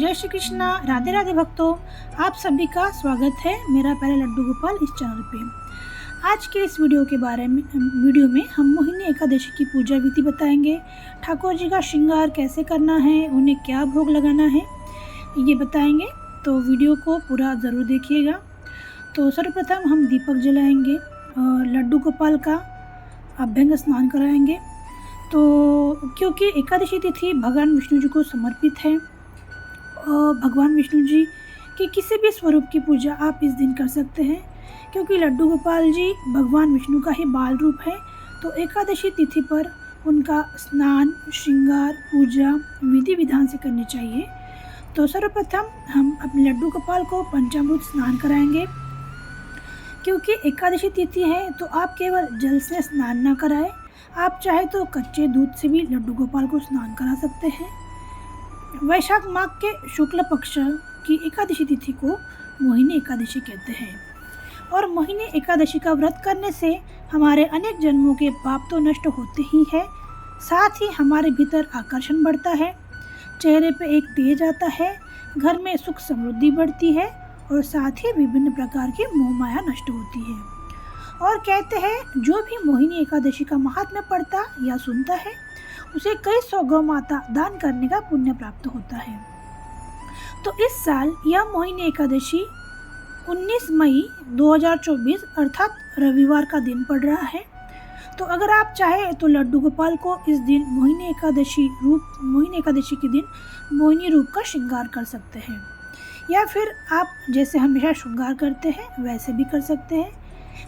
जय श्री कृष्णा। राधे राधे भक्तों, आप सभी का स्वागत है मेरा प्यारा लड्डू गोपाल इस चैनल पे। आज के इस वीडियो में हम मोहिनी एकादशी की पूजा विधि बताएंगे। ठाकुर जी का श्रृंगार कैसे करना है, उन्हें क्या भोग लगाना है, ये बताएंगे। तो वीडियो को पूरा ज़रूर देखिएगा। तो सर्वप्रथम हम दीपक जलाएंगे और लड्डू गोपाल का अभ्यंग स्नान कराएंगे। तो क्योंकि एकादशी तिथि भगवान विष्णु जी को समर्पित है और भगवान विष्णु जी के किसी भी स्वरूप की पूजा आप इस दिन कर सकते हैं, क्योंकि लड्डू गोपाल जी भगवान विष्णु का ही बाल रूप है। तो एकादशी तिथि पर उनका स्नान, श्रृंगार, पूजा विधि विधान से करनी चाहिए। तो सर्वप्रथम हम अपने लड्डू गोपाल को पंचामृत स्नान कराएंगे। क्योंकि एकादशी तिथि है तो आप केवल जल से स्नान न कराएं, आप चाहे तो कच्चे दूध से भी लड्डू गोपाल को स्नान करा सकते हैं। वैशाख माह के शुक्ल पक्ष की एकादशी तिथि को मोहिनी एकादशी कहते हैं और मोहिनी एकादशी का व्रत करने से हमारे अनेक जन्मों के पाप तो नष्ट होते ही है, साथ ही हमारे भीतर आकर्षण बढ़ता है, चेहरे पे एक तेज आता है, घर में सुख समृद्धि बढ़ती है और साथ ही विभिन्न प्रकार की मोह माया नष्ट होती है। और कहते हैं जो भी मोहिनी एकादशी का महात्म्य पढ़ता या सुनता है उसे कई 100 गौ माता दान करने का पुण्य प्राप्त होता है। तो इस साल यह मोहिनी एकादशी 19 मई 2024 अर्थात रविवार का दिन पड़ रहा है। तो अगर आप चाहे तो लड्डू गोपाल को इस दिन मोहिनी एकादशी के दिन मोहिनी रूप का श्रृंगार कर सकते हैं, या फिर आप जैसे हमेशा श्रृंगार करते हैं वैसे भी कर सकते हैं।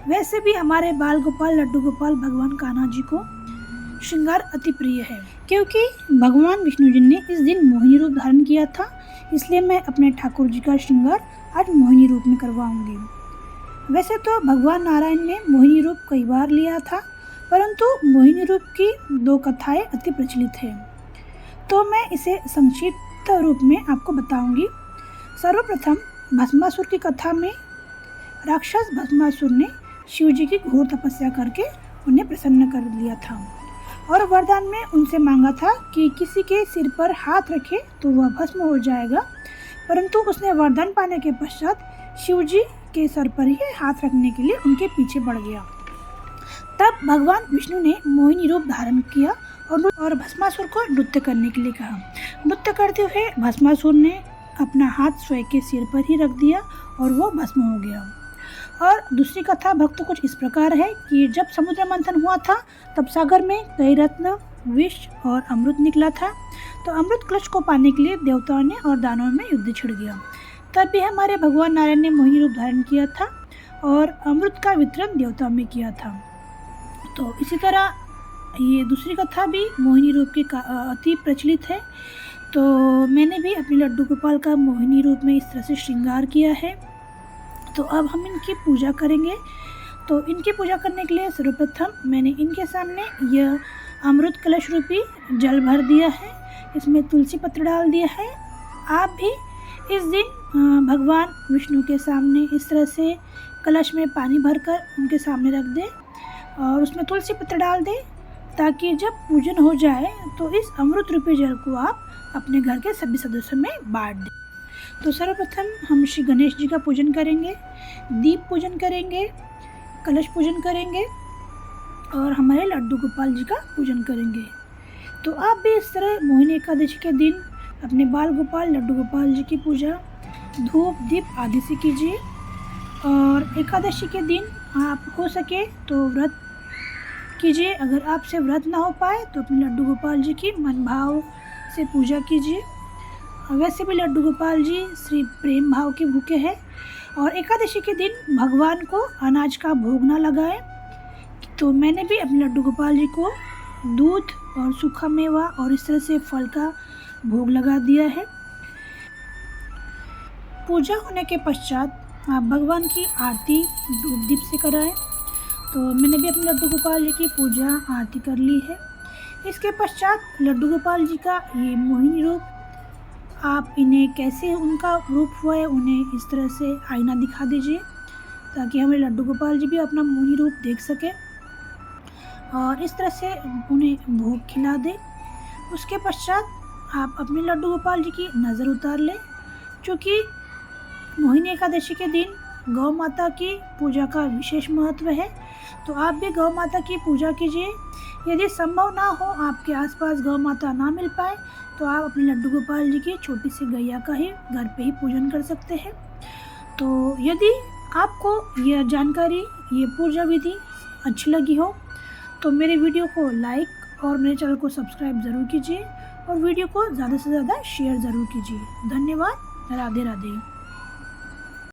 वैसे भी हमारे बाल गोपाल लड्डू गोपाल भगवान कान्हा जी को श्रृंगार अति प्रिय है, क्योंकि भगवान विष्णु जी ने इस दिन मोहिनी रूप धारण किया था, इसलिए मैं अपने ठाकुर जी का श्रृंगार आज मोहिनी रूप में करवाऊंगी। वैसे तो भगवान नारायण ने मोहिनी रूप कई बार लिया था, परंतु मोहिनी रूप की 2 कथाएं अति प्रचलित हैं, तो मैं इसे संक्षिप्त रूप में आपको बताऊंगी। सर्वप्रथम भस्मासुर की कथा में राक्षस भस्मासुर ने शिव जी की घोर तपस्या करके उन्हें प्रसन्न कर लिया था और वरदान में उनसे मांगा था कि किसी के सिर पर हाथ रखे तो वह भस्म हो जाएगा, परंतु उसने वरदान पाने के पश्चात शिव जी के सर पर ही हाथ रखने के लिए उनके पीछे बढ़ गया। तब भगवान विष्णु ने मोहिनी रूप धारण किया और भस्मासुर को नृत्य करने के लिए कहा। नृत्य करते हुए भस्मासुर ने अपना हाथ स्वयं के सिर पर ही रख दिया और वो भस्म हो गया। और दूसरी कथा भक्त कुछ इस प्रकार है कि जब समुद्र मंथन हुआ था तब सागर में कई रत्न, विष और अमृत निकला था। तो अमृत कलश को पाने के लिए देवताओं ने और दानवों में युद्ध छिड़ गया। तब भी हमारे भगवान नारायण ने मोहिनी रूप धारण किया था और अमृत का वितरण देवताओं में किया था। तो इसी तरह ये दूसरी कथा भी मोहिनी रूप की अति प्रचलित है। तो मैंने भी अपने लड्डू गोपाल का मोहिनी रूप में इस तरह से श्रृंगार किया है। तो अब हम इनकी पूजा करेंगे। तो इनकी पूजा करने के लिए सर्वप्रथम मैंने इनके सामने यह अमृत कलश रूपी जल भर दिया है, इसमें तुलसी पत्र डाल दिया है। आप भी इस दिन भगवान विष्णु के सामने इस तरह से कलश में पानी भरकर उनके सामने रख दें और उसमें तुलसी पत्र डाल दें, ताकि जब पूजन हो जाए तो इस अमृत रूपी जल को आप अपने घर के सभी सदस्यों में बांट दें। तो सर्वप्रथम हम श्री गणेश जी का पूजन करेंगे, दीप पूजन करेंगे, कलश पूजन करेंगे और हमारे लड्डू गोपाल जी का पूजन करेंगे। तो आप भी इस तरह मोहिनी एकादशी के दिन अपने बाल गोपाल लड्डू गोपाल जी की पूजा धूप दीप आदि से कीजिए। और एकादशी के दिन आप हो सके तो व्रत कीजिए। अगर आपसे व्रत ना हो पाए तो अपने लड्डू गोपाल जी की मन भाव से पूजा कीजिए। वैसे भी लड्डू गोपाल जी श्री प्रेम भाव के भूखे हैं और एकादशी के दिन भगवान को अनाज का भोग ना लगाएं। तो मैंने भी अपने लड्डू गोपाल जी को दूध और सूखा मेवा और इस तरह से फल का भोग लगा दिया है। पूजा होने के पश्चात आप भगवान की आरती धूप दीप से कराएं। तो मैंने भी अपने लड्डू गोपाल जी की पूजा आरती कर ली है। इसके पश्चात लड्डू गोपाल जी का ये मोहिनी रूप, आप इन्हें कैसे उनका रूप हुआ है उन्हें इस तरह से आईना दिखा दीजिए, ताकि हमारे लड्डू गोपाल जी भी अपना मोहिनी रूप देख सकें और इस तरह से उन्हें भोग खिला दें। उसके पश्चात आप अपने लड्डू गोपाल जी की नज़र उतार लें। क्योंकि मोहिनी एकादशी के दिन गौ माता की पूजा का विशेष महत्व है, तो आप भी गौ माता की पूजा कीजिए। यदि संभव ना हो, आपके आसपास गौ माता ना मिल पाए, तो आप अपने लड्डू गोपाल जी की छोटी सी गैया का ही घर पे ही पूजन कर सकते हैं। तो यदि आपको यह जानकारी, ये पूजा विधि अच्छी लगी हो तो मेरे वीडियो को लाइक और मेरे चैनल को सब्सक्राइब ज़रूर कीजिए और वीडियो को ज़्यादा से ज़्यादा शेयर ज़रूर कीजिए। धन्यवाद। राधे राधे।